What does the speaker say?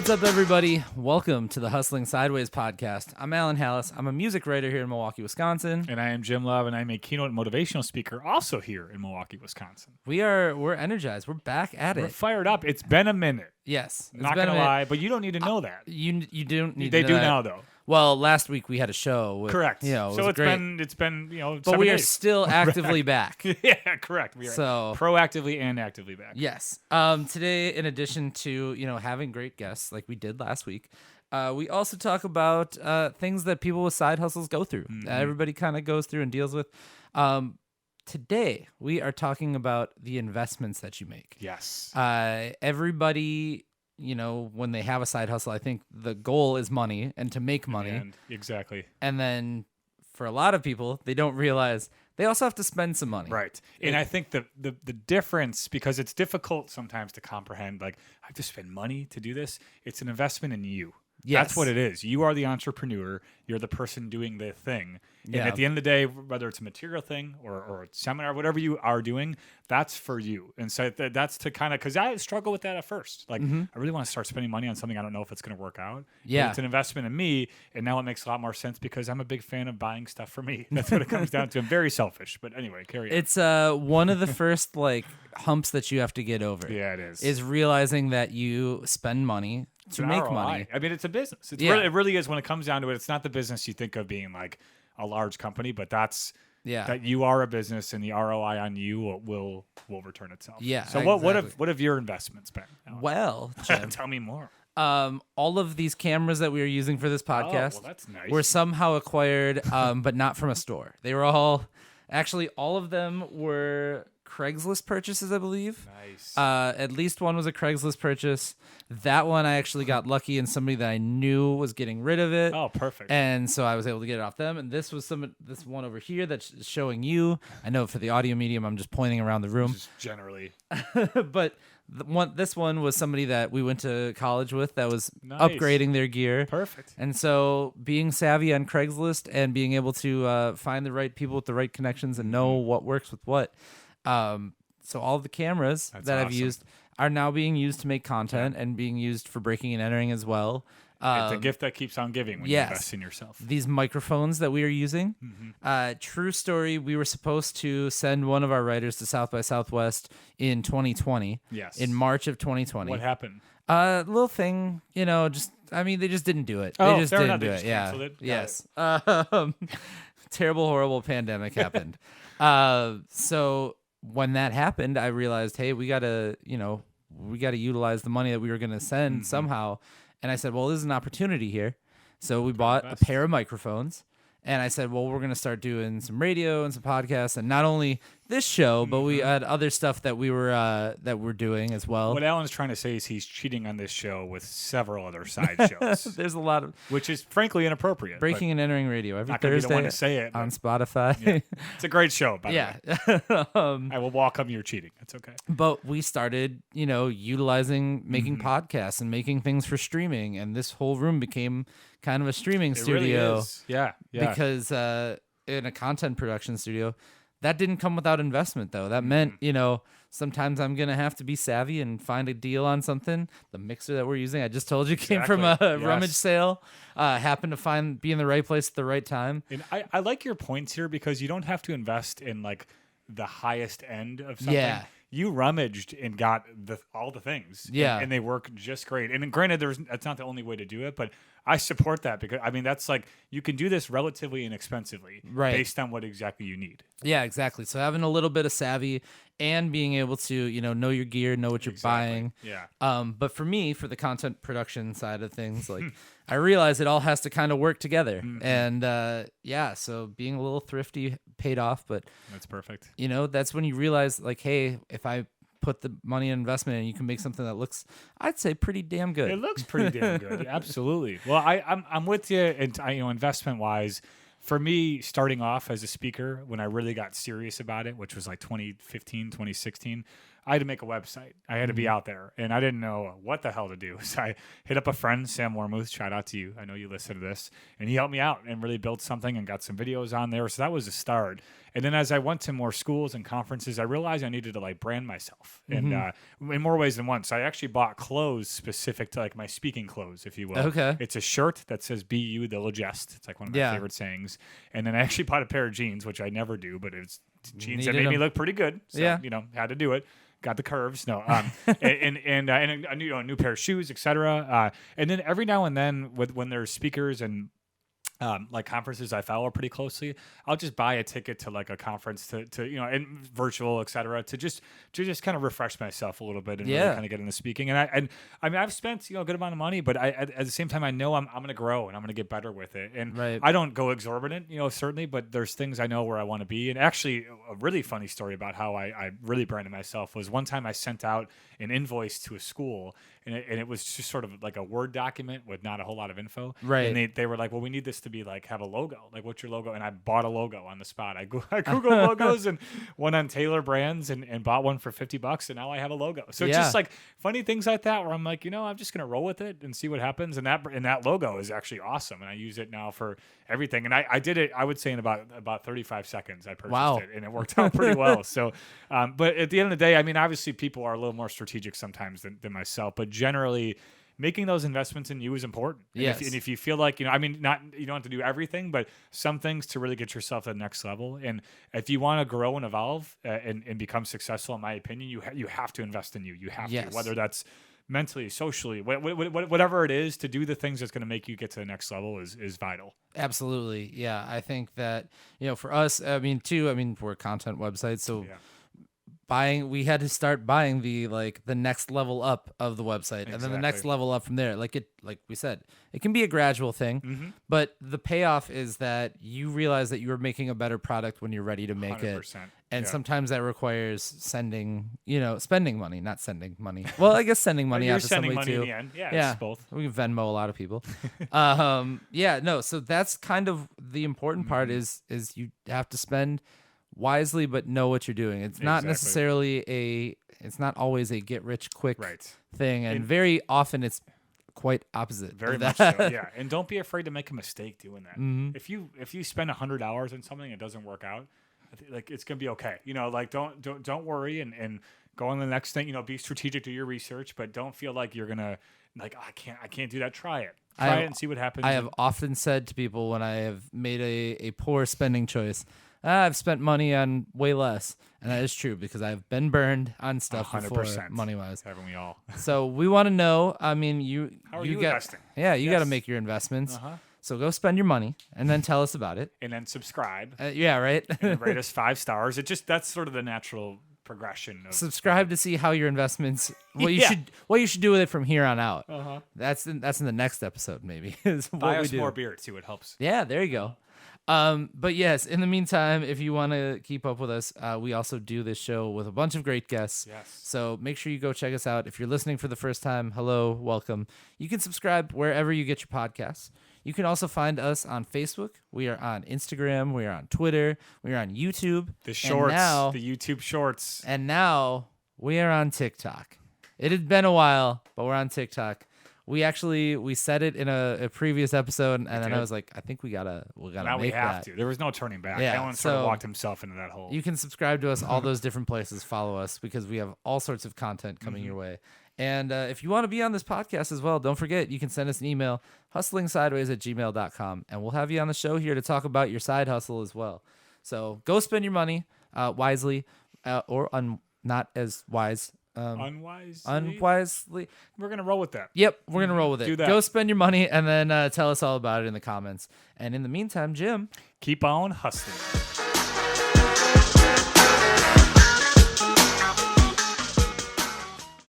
What's up, everybody? Welcome to the Hustling Sideways podcast. I'm Alan Halas. I'm a music writer here in Milwaukee, Wisconsin. And I am Jim Love, and I'm a keynote motivational speaker also here in Milwaukee, Wisconsin. We're energized. We're back at it. We're fired up. It's been a minute. Yes. Not going to lie, but you don't need to know that. You don't need They to do know that. now, though. Well, last week we had a show. With, Correct. So it's been but 7 we are days. still actively back. Yeah, correct. We are proactively and actively back. Yes. Today, in addition to having great guests like we did last week, we also talk about things that people with side hustles go through. Everybody kind of goes through and deals with. Today, we are talking about the investments that you make. Yes. Everybody, when they have a side hustle, I think the goal is money and to make money. Exactly. And then for a lot of people, they don't realize they also have to spend some money. Right. And I think the difference, because it's difficult sometimes to comprehend, like, I have to spend money to do this. It's an investment in you. Yes. That's what it is. You are the entrepreneur. You're the person doing the thing. Yeah. And at the end of the day, whether it's a material thing or a seminar, whatever you are doing, that's for you. And so that's to kind of, because I struggle with that at first. Like, I really want to start spending money on something I don't know if it's going to work out. Yeah. But it's an investment in me. And now it makes a lot more sense because I'm a big fan of buying stuff for me. That's what it comes down to. I'm very selfish. But anyway, carry on. It's one of the first humps that you have to get over. Yeah, it is. Is realizing that you spend money to make ROI. money. I mean, it's a business. It really is when it comes down to it. It's not the business you think of being like a large company, but that's that you are a business and the ROI on you will return itself. Yeah. So exactly. what have your investments been? Well, Jim, tell me more. all of these cameras that we are using for this podcast well, that's nice. were somehow acquired, but not from a store. They were all of them were Craigslist purchases, I believe. Nice. At least one was a Craigslist purchase. That one I actually got lucky and somebody that I knew was getting rid of it. Oh, perfect. And so I was able to get it off them. And this was this one over here that's showing you. I know for the audio medium, I'm just pointing around the room. Just generally. But this one was somebody that we went to college with that was Nice. upgrading their gear. Perfect. And so being savvy on Craigslist and being able to find the right people with the right connections and know what works with what. So all of the cameras that I've used are now being used to make content and being used for breaking and entering as well. It's a gift that keeps on giving when you invest in yourself. These microphones that we are using, true story, we were supposed to send one of our writers to South by Southwest in 2020. Yes. In March of 2020. What happened? Little thing, they just didn't do it. Oh, they just fair didn't enough. do They it. just Yeah. canceled it? Got Yes. Terrible, horrible pandemic happened. So when that happened, I realized, hey, we gotta utilize the money that we were gonna send somehow. And I said, well, there's an opportunity here. So we bought a pair of microphones. And I said, well, we're going to start doing some radio and some podcasts. And not only this show, but we had other stuff that we're doing as well. What Alan's trying to say is he's cheating on this show with several other side shows. There's a lot of... Which is frankly inappropriate. Breaking and Entering Radio every not gonna be the Thursday one to say it, on Spotify. Yeah. It's a great show, by the way. I will welcome your cheating. It's okay. But we started, utilizing making podcasts and making things for streaming. And this whole room became kind of a streaming studio. Really is. Yeah. Because in a content production studio, that didn't come without investment, though. That meant, sometimes I'm going to have to be savvy and find a deal on something. The mixer that we're using, I just told you, came from a rummage sale. Happened to be in the right place at the right time. And I like your points here because you don't have to invest in like the highest end of something. Yeah. You rummaged and got all the things. Yeah. And they work just great. And granted, that's not the only way to do it, but I support that because, that's like, you can do this relatively inexpensively based on what exactly you need. Yeah, exactly. So having a little bit of savvy and being able to, know your gear, know what you're buying. Yeah. But for me, for the content production side of things, like I realize it all has to kind of work together. And so being a little thrifty paid off, but that's perfect. That's when you realize like, hey, if I put the money in investment and you can make something that looks, I'd say, pretty damn good. It looks pretty damn good. Absolutely. Well, I'm with you. And investment wise, for me, starting off as a speaker, when I really got serious about it, which was like 2015, 2016, I had to make a website. I had to be out there, and I didn't know what the hell to do. So I hit up a friend, Sam Wormuth. Shout out to you. I know you listen to this, and he helped me out and really built something and got some videos on there. So that was a start. And then as I went to more schools and conferences, I realized I needed to like brand myself, and in more ways than one. So I actually bought clothes specific to like my speaking clothes, if you will. Okay. It's a shirt that says "Be you, they'll adjust." It's like one of my favorite sayings. And then I actually bought a pair of jeans, which I never do, but it's jeans that made me look pretty good. So, had to do it. Got the curves. No. And a new pair of shoes, etc. And then every now and then when there's speakers and like conferences I follow pretty closely, I'll just buy a ticket to like a conference to and virtual, etc. to just kind of refresh myself a little bit and really kind of get into speaking. And I mean I've spent a good amount of money, but at the same time I know I'm going to grow and I'm going to get better with it. And I don't go exorbitant, certainly, but there's things I know where I want to be. And actually a really funny story about how I really branded myself was one time I sent out an invoice to a school and it was just sort of like a Word document with not a whole lot of info. Right. And they were like, well, we need this to be like have a logo. Like, what's your logo? And I bought a logo on the spot. I Googled logos and went on Taylor Brands and bought one for $50, and now I have a logo. So just like funny things like that where I'm like, I'm just gonna roll with it and see what happens. And that logo is actually awesome, and I use it now for everything. And I did it, I would say, in about 35 seconds. I purchased it, and it worked out pretty well. So, but at the end of the day, I mean, obviously people are a little more strategic sometimes than myself, but generally making those investments in you is important. Yes. And if you feel like, I mean, not you don't have to do everything, but some things to really get yourself to the next level. And if you want to grow and evolve and become successful, in my opinion, you have to invest in you. You have to, whether that's mentally, socially, whatever it is, to do the things that's going to make you get to the next level is vital. Absolutely. Yeah. I think that, for us, we're a content website, so we had to start buying the next level up of the website, and then the next level up from there. Like we said, it can be a gradual thing, but the payoff is that you realize that you are making a better product when you're ready to make 100%. It. And sometimes that requires spending money, not sending money. Well, I guess sending money out to somebody money too. In the end. Yeah, it's both. We can Venmo a lot of people. So that's kind of the important part is you have to spend wisely, but know what you're doing. It's not necessarily it's not always a get rich quick thing, and very often it's quite opposite. Very much so, yeah. And don't be afraid to make a mistake doing that. If you spend $100 on something and it doesn't work out, like it's gonna be okay. Like don't worry and go on the next thing. Be strategic, do your research, but don't feel like you're gonna I can't do that. Try it. Try it and see what happens. I have often said to people when I have made a poor spending choice, I've spent money on way less. And that is true because I've been burned on stuff 100%. Before, money-wise. Haven't we all? So we want to know, I mean, how are you investing? Yeah, you got to make your investments. So go spend your money and then tell us about it. And then subscribe. Right. And rate us 5 stars. That's sort of the natural progression. Subscribe to see how your investments, what you should do with it from here on out. That's in the next episode, maybe. Buy us more beer too. It helps. Yeah, there you go. But yes, in the meantime, if you want to keep up with us, we also do this show with a bunch of great guests. Yes. So make sure you go check us out. If you're listening for the first time, hello, welcome. You can subscribe wherever you get your podcasts. You can also find us on Facebook. We are on Instagram. We are on Twitter. We are on YouTube. The shorts, the YouTube shorts. And now we are on TikTok. It had been a while, but we're on TikTok. We said it in a previous episode, and then I was like, I think we gotta now make we have that. to. There was no turning back. Yeah, Alan sort of walked himself into that hole. You can subscribe to us all those different places. Follow us because we have all sorts of content coming your way. And if you want to be on this podcast as well, don't forget you can send us an email, hustlingsideways@gmail.com, and we'll have you on the show here to talk about your side hustle as well. So go spend your money wisely or not as wise. Unwisely. We're going to roll with that. Yep, we're going to roll with it. Do that. Go spend your money and then tell us all about it in the comments. And in the meantime, Jim, keep on hustling.